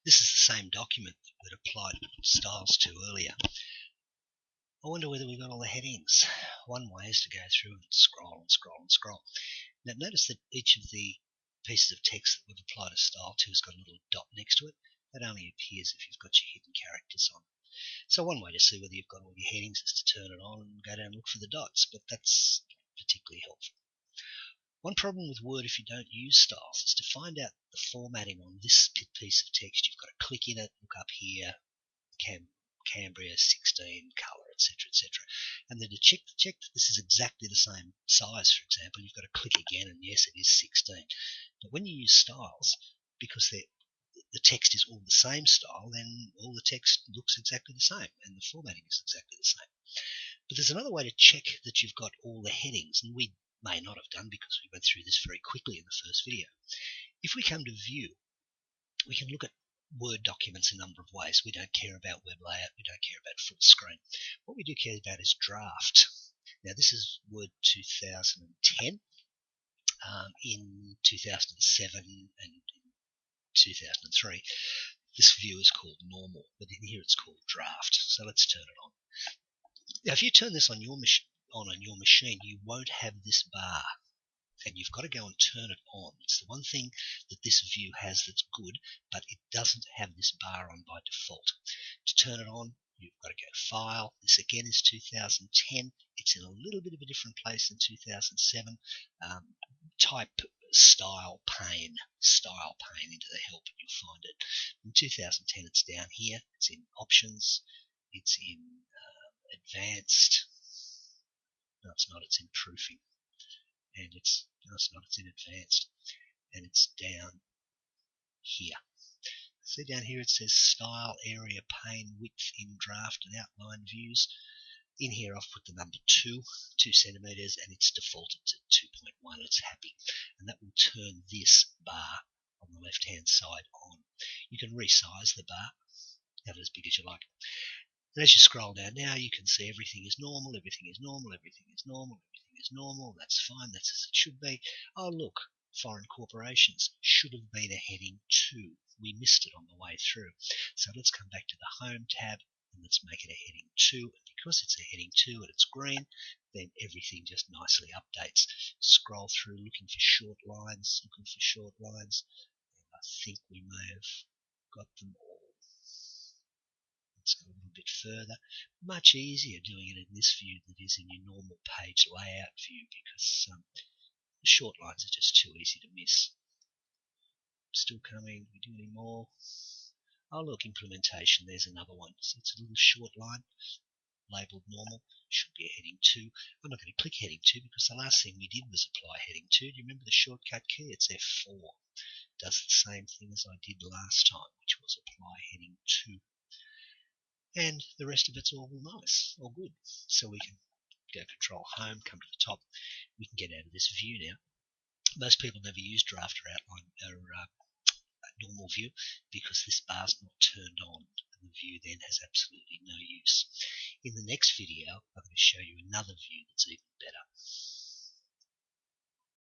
This is the same document that applied styles to earlier. I wonder whether we got all the headings. One way is to go through and scroll and scroll and scroll. Now notice that each of the pieces of text that we've applied a style to has got a little dot next to it. That only appears if you've got your hidden characters on. So one way to see whether you've got all your headings is to turn it on and go down and look for the dots, but that's not particularly helpful. One problem with Word if you don't use styles is to find out the formatting on this piece of text. You've got to click in it, look up here, Cambria 16, colour, etc., etc. And then to check that this is exactly the same size, for example, you've got to click again, and yes, it is 16. But when you use styles, because the text is all the same style, then all the text looks exactly the same, and the formatting is exactly the same. But there's another way to check that you've got all the headings, and we may not have done because we went through this very quickly in the first video. If we come to View, we can look at Word documents a number of ways. We don't care about web layout, we don't care about full screen. What we do care about is draft. Now this is Word 2010. In 2007 and 2003, this view is called normal, but in here it's called draft. So let's turn it on. Now if you turn this on your machine, you won't have this bar, and you've got to go and turn it on. It's the one thing that this view has that's good, but it doesn't have this bar on by default. To turn it on, you've got to go File. This again is 2010. It's in a little bit of a different place than 2007. Type style pane into the help and you'll find it. In 2010 it's down here. It's in Options. It's in Advanced. No, it's not. It's in Proofing. And it's in Advanced, and it's down here. See down here it says Style, Area, Pane, Width in Draft and Outline Views. In here I've put the number 2 centimeters, and it's defaulted to 2.1. It's happy, and that will turn this bar on the left hand side on. You can resize the bar, have it as big as you like. And as you scroll down now, you can see everything is normal, everything is normal, everything is normal, everything is normal. That's fine, that's as it should be. Oh look, foreign corporations should have been a heading 2. We missed it on the way through. So let's come back to the Home tab and let's make it a heading 2. And because it's a heading 2 and it's green, then everything just nicely updates. Scroll through looking for short lines, and I think we may have got them all. Let's go a little bit further. Much easier doing it in this view than it is in your normal page layout view, because the short lines are just too easy to miss. Still coming. We do any more? Oh look, implementation. There's another one. So it's a little short line labelled normal. Should be a heading 2. I'm not going to click heading 2 because the last thing we did was apply heading 2. Do you remember the shortcut key? It's F4. It does the same thing as I did last time, which was apply heading 2. And the rest of it's all nice, all good. So we can go Control Home, come to the top. We can get out of this view now. Most people never use draft or outline or normal view because this bar's not turned on, and the view then has absolutely no use. In the next video, I'm going to show you another view that's even better.